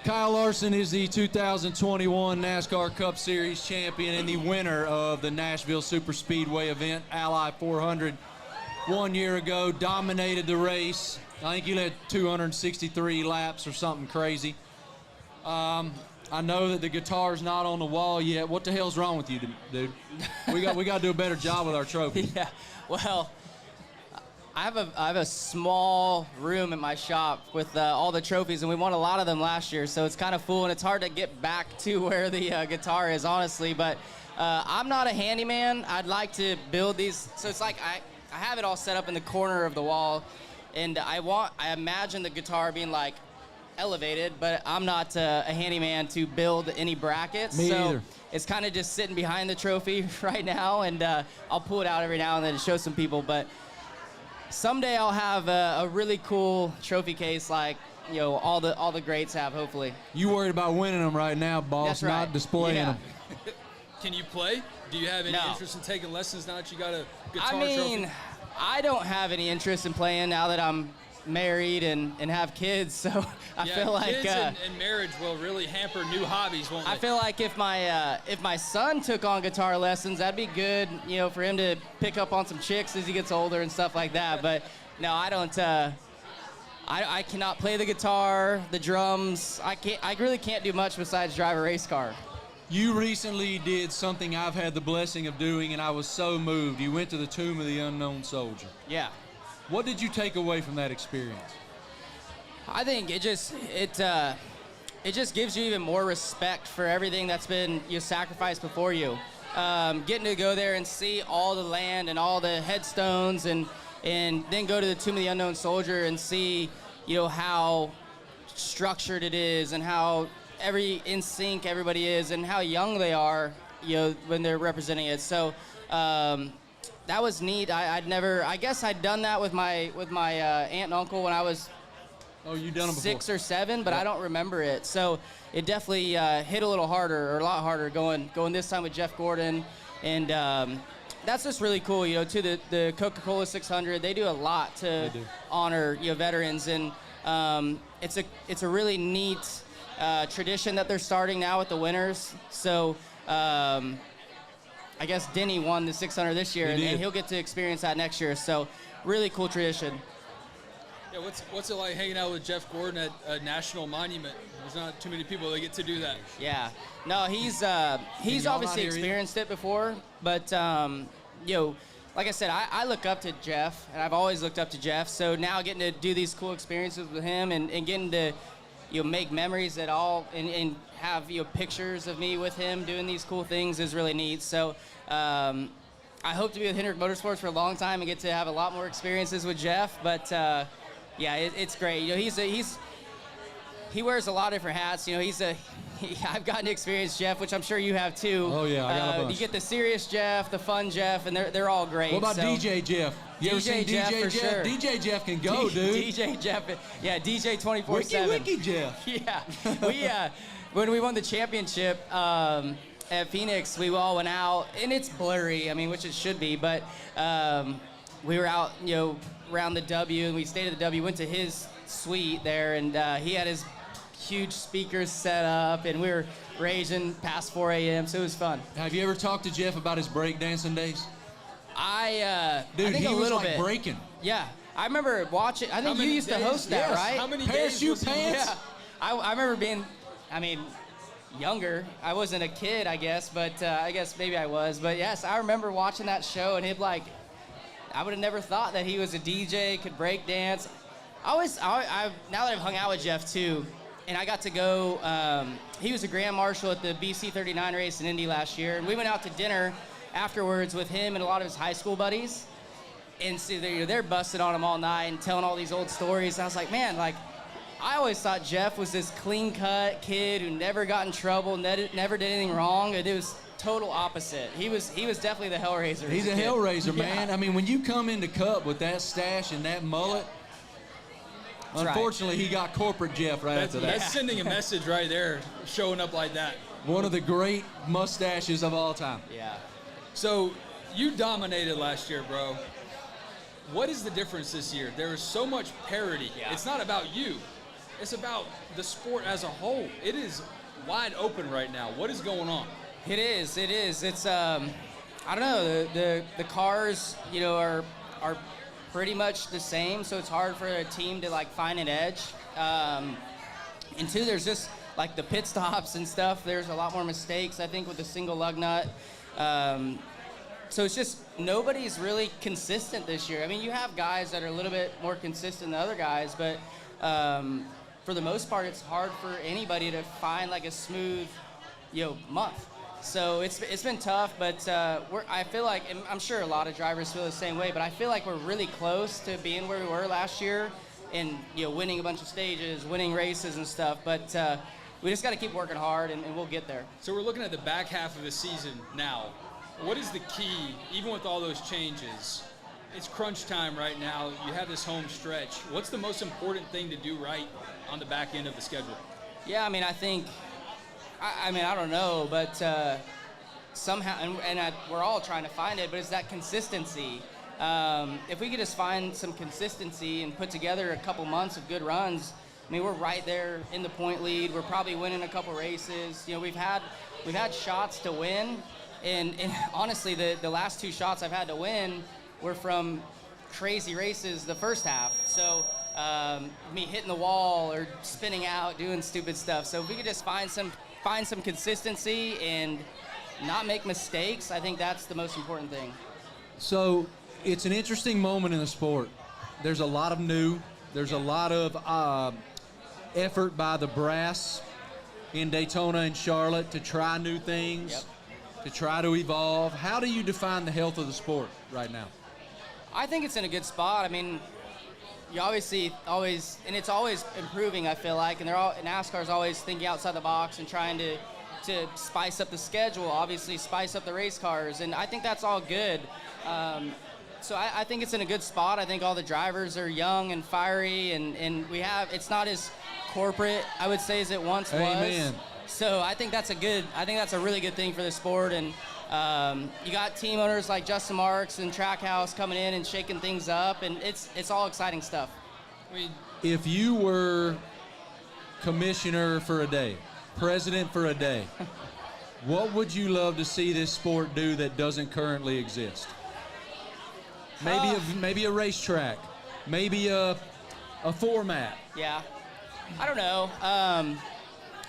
Kyle Larson is the 2021 NASCAR Cup Series champion and the winner of the Nashville Superspeedway event, Ally 400. 1 year ago, dominated the race. I think you led 263 laps or something crazy. I know that the guitar's not on the wall yet. What the hell's wrong with you, dude? We got to do a better job with our trophy. Yeah, well, I have a small room in my shop with all the trophies, and we won a lot of them last year, so it's kind of full, and it's hard to get back to where the guitar is, honestly. But I'm not a handyman. I'd like to build these. So it's like I have it all set up in the corner of the wall, and I imagine the guitar being like elevated, but I'm not a handyman to build any brackets. Me so either. It's kind of just sitting behind the trophy right now, and I'll pull it out every now and then to show some people. But someday I'll have a really cool trophy case like, you know, all the greats have, hopefully. You worried about winning them right now, boss, That's right. not displaying them. Can you play? Do you have any interest in taking lessons now that you got a guitar trophy? trophy? I don't have any interest in playing now that I'm married and have kids, so I feel like kids and marriage will really hamper new hobbies, won't they? I feel like if my son took on guitar lessons, that'd be good, you know, for him to pick up on some chicks as he gets older and stuff like that. But no, I don't. I cannot play the guitar, the drums. I really can't do much besides drive a race car. You recently did something I've had the blessing of doing, and I was so moved. You went to the Tomb of the Unknown Soldier. Yeah. What did you take away from that experience? I think it just gives you even more respect for everything that's been sacrificed before you. Getting to go there and see all the land and all the headstones, and then go to the Tomb of the Unknown Soldier and see, you know, how structured it is and how in sync everybody is and how young they are, you know, when they're representing it. So that was neat. I guess I'd done that with my aunt and uncle when I was you've done it before. 6 or 7, but Yep. I don't remember it. So it definitely hit a little harder, or a lot harder, going this time with Jeff Gordon, and that's just really cool. You know, to the Coca-Cola 600, they do a lot to honor, you know, veterans, and it's a really neat tradition that they're starting now with the winners. So I guess Denny won the 600 this year, and he'll get to experience that next year. So really cool tradition. Yeah, what's it like hanging out with Jeff Gordon at a national monument? There's not too many people that get to do that. Yeah. No, he's obviously experienced it before, but you know, like I said, I look up to Jeff, and I've always looked up to Jeff. So now getting to do these cool experiences with him, and getting to, you know, make memories at all, and have, you know, pictures of me with him doing these cool things is really neat. So I hope to be with Hendrick Motorsports for a long time and get to have a lot more experiences with Jeff. But yeah, it's great. You know, he wears a lot of different hats. You know, I've gotten to experience Jeff, which I'm sure you have too. Oh yeah, I got a bunch. You get the serious Jeff, the fun Jeff, and they're all great. What about DJ Jeff? You ever seen Jeff, DJ for Jeff? sure. DJ Jeff can go, dude. DJ Jeff, yeah, DJ 24/7. Wiki Jeff. Yeah, when we won the championship at Phoenix, we all went out, and it's blurry, I mean, which it should be, but we were out, you know, around the W, and we stayed at the W, went to his suite there, and he had his huge speakers set up, and we were raging past 4 a.m., so it was fun. Have you ever talked to Jeff about his breakdancing days? Dude, I think he a was little like bit. Breaking. Yeah, I remember watching. I think you used to host that, yes. right? How many Parachute days? pants? Yeah, I remember being, I mean, younger. I wasn't a kid, I guess, but I guess maybe I was. But yes, I remember watching that show, and I would have never thought that he was a DJ, could break dance. Now that I've hung out with Jeff too, and I got to go, he was a grand marshal at the BC 39 race in Indy last year, and we went out to dinner afterwards with him and a lot of his high school buddies, and so they're busting on him all night and telling all these old stories. And I was like, man, like, I always thought Jeff was this clean-cut kid who never got in trouble, never did anything wrong, and it was total opposite. He was definitely the Hellraiser. He's a Hellraiser, Yeah. man. I mean, when you come into Cup with that stash and that mullet, unfortunately, he got corporate Jeff right after that. That's sending a message right there, showing up like that. One of the great mustaches of all time. Yeah. So you dominated last year, bro. What is the difference this year? There is so much parity. Yeah. It's not about you. It's about the sport as a whole. It is wide open right now. What is going on? It is. It's I don't know. The cars, are pretty much the same, so it's hard for a team to like find an edge. And two, there's just like the pit stops and stuff. There's a lot more mistakes, I think, with the single lug nut. So it's just nobody's really consistent this year. I mean, you have guys that are a little bit more consistent than other guys, but for the most part, it's hard for anybody to find like a smooth, month. So it's been tough, but I feel like, and I'm sure a lot of drivers feel the same way, but I feel like we're really close to being where we were last year and, winning a bunch of stages, winning races and stuff. But we just got to keep working hard, and we'll get there. So we're looking at the back half of the season now. What is the key, even with all those changes? It's crunch time right now. You have this home stretch. What's the most important thing to do right on the back end of the schedule? Yeah, I mean, I think, I don't know, but somehow, and we're all trying to find it, but it's that consistency. If we could just find some consistency and put together a couple months of good runs, I mean, we're right there in the point lead. We're probably winning a couple races. We've had shots to win, and honestly, the last two shots I've had to win were from crazy races the first half. So me hitting the wall or spinning out, doing stupid stuff. So if we could just find some consistency and not make mistakes, I think that's the most important thing. So it's an interesting moment in the sport. There's a lot of new. There's a lot of effort by the brass in Daytona and Charlotte to try new things, to try to evolve. How do you define the health of the sport right now? I think it's in a good spot. I mean, you obviously always, and it's always improving, I feel like, and NASCAR's always thinking outside the box and trying to spice up the schedule, obviously spice up the race cars, and I think that's all good. So I think it's in a good spot. I think all the drivers are young and fiery, and it's not as corporate, I would say, as it once Amen. was. So I think that's a really good thing for the sport, and you got team owners like Justin Marks and Trackhouse coming in and shaking things up, and it's all exciting stuff. I mean, if you were commissioner for a day, president for a day, what would you love to see this sport do that doesn't currently exist? Maybe a racetrack, maybe a format. Yeah, I don't know.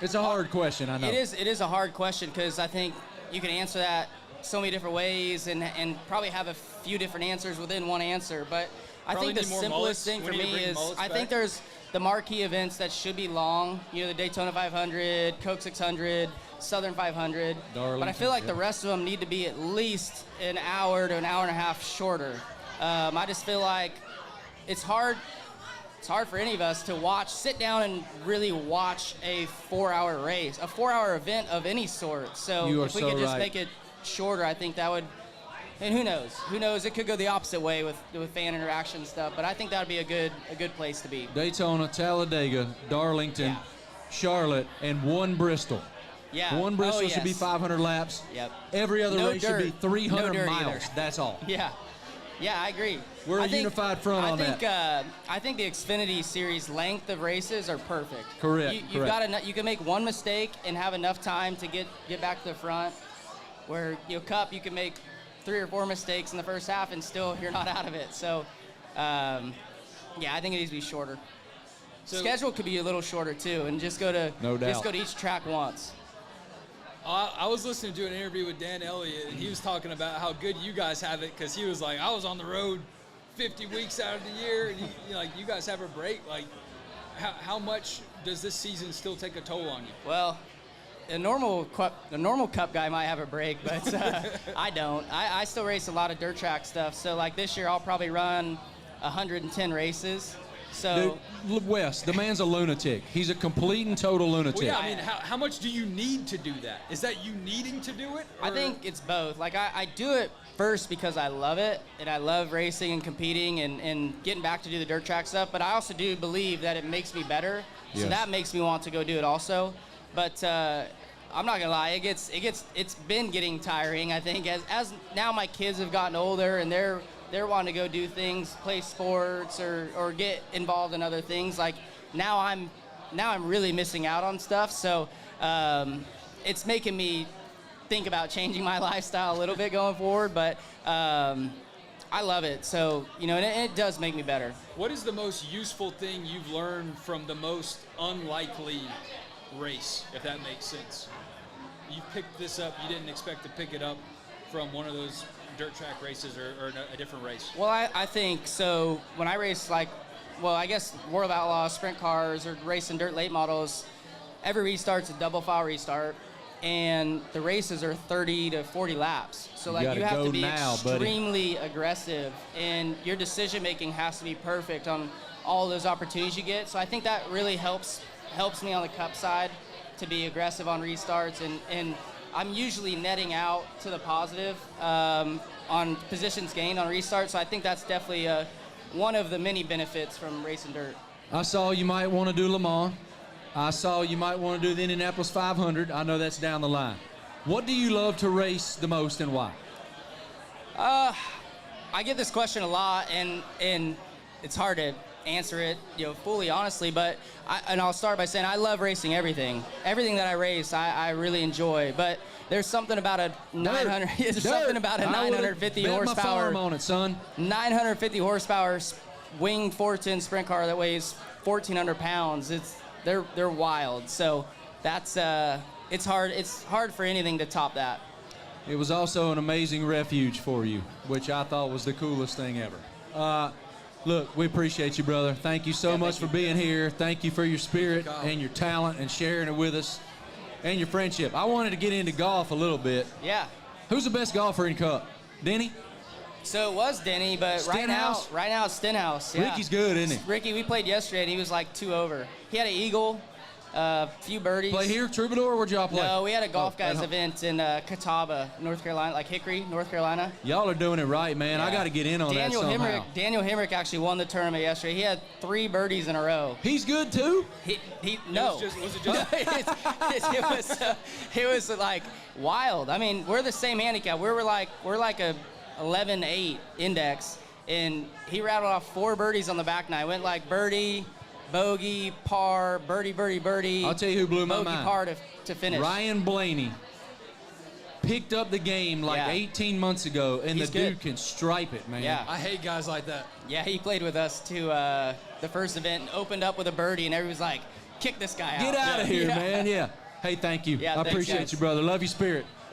It's a hard question, I know. It is a hard question because I think you can answer that so many different ways and probably have a few different answers within one answer. But I think the simplest thing for me is I think there's the marquee events that should be long. The Daytona 500, Coke 600, Southern 500. But I feel like the rest of them need to be at least an hour to an hour and a half shorter. I just feel like it's hard for any of us to sit down and really watch a 4-hour race, a 4-hour event of any sort. So if we could just make it shorter, I think that would, and who knows, it could go the opposite way with fan interaction and stuff, but I think that would be a good place to be. Daytona, Talladega, Darlington, Charlotte, and one Bristol. Yeah. One Bristol should be 500 laps. Yep. Every other race should be 300 miles. Either. That's all. Yeah, I agree. We're a unified front on that. I think the Xfinity Series length of races are perfect. Correct. You can make one mistake and have enough time to get back to the front. Where Cup, you can make 3 or 4 mistakes in the first half and still you're not out of it. So, I think it needs to be shorter. So, schedule could be a little shorter too, and just go to each track once. I was listening to an interview with Dan Elliott, and he was talking about how good you guys have it, because he was like, I was on the road 50 weeks out of the year, and you guys have a break. Like, how much does this season still take a toll on you? Well, a normal Cup guy might have a break, but I don't. I still race a lot of dirt track stuff. So like this year, I'll probably run 110 races. So, dude, Wes, the man's a lunatic. He's a complete and total lunatic. Well, yeah, I mean, how much do you need to do that? Is that you needing to do it? I think it's both. Like, I do it first because I love it, and I love racing and competing and getting back to do the dirt track stuff, but I also do believe that it makes me better, so that makes me want to go do it also. But I'm not gonna lie, it's been getting tiring, I think, as now my kids have gotten older and they're wanting to go do things, play sports or get involved in other things. Like now I'm now I'm really missing out on stuff. So it's making me think about changing my lifestyle a little bit going forward. But I love it. So, and it does make me better. What is the most useful thing you've learned from the most unlikely race, if that makes sense? You picked this up, you didn't expect to pick it up from one of those dirt track races or a different race. Well, I think so. When I race, I guess World of Outlaws, sprint cars, or racing dirt late models, every restart's a double file restart, and the races are 30 to 40 laps. So you have to be extremely aggressive, and your decision making has to be perfect on all those opportunities you get. So I think that really helps me on the cup side to be aggressive on restarts, and I'm usually netting out to the positive on positions gained on restarts. So I think that's definitely one of the many benefits from racing dirt. I saw you might want to do Le Mans. I saw you might want to do the Indianapolis 500. I know that's down the line. What do you love to race the most and why? I get this question a lot, and it's hard to answer it, fully honestly, but I'll start by saying I love racing everything. Everything that I race, I really enjoy. But there's something about a 950 horsepower. Bet my farm on it, son. 950 horsepower winged 410 sprint car that weighs 1,400 pounds. They're wild. So that's it's hard. It's hard for anything to top that. It was also an amazing refuge for you, which I thought was the coolest thing ever. Look, we appreciate you, brother. Thank you so much for being here. Thank you for your spirit and your talent and sharing it with us and your friendship. I wanted to get into golf a little bit. Yeah. Who's the best golfer in Cup? Denny? So it was Denny, but right now it's Stenhouse. Yeah. Ricky's good, isn't he? Ricky, we played yesterday, and he was like 2 over. He had an eagle, a few birdies. Play here, Troubadour? Where'd y'all play? No, we had a golf guys event in Catawba, North Carolina, like Hickory, North Carolina. Y'all are doing it right, man. Yeah. I got to get in on that somehow. Daniel Hemrick actually won the tournament yesterday. He had 3 birdies in a row. He's good too? No. Was it just? it was like wild. I mean, we're the same handicap. We're like a 11-8 index, and he rattled off 4 birdies on the back nine. Went like birdie, bogey, par, birdie, birdie, birdie. I'll tell you who blew my bogey, mind. par to finish. Ryan Blaney picked up the game 18 months ago, and He's the dude can stripe it, man. Yeah. I hate guys like that. Yeah, he played with us to the first event and opened up with a birdie, and everybody was like, kick this guy out. Get out of here, man. Yeah. Hey, thank you. Yeah, I thanks, appreciate guys. you, brother. Love your spirit.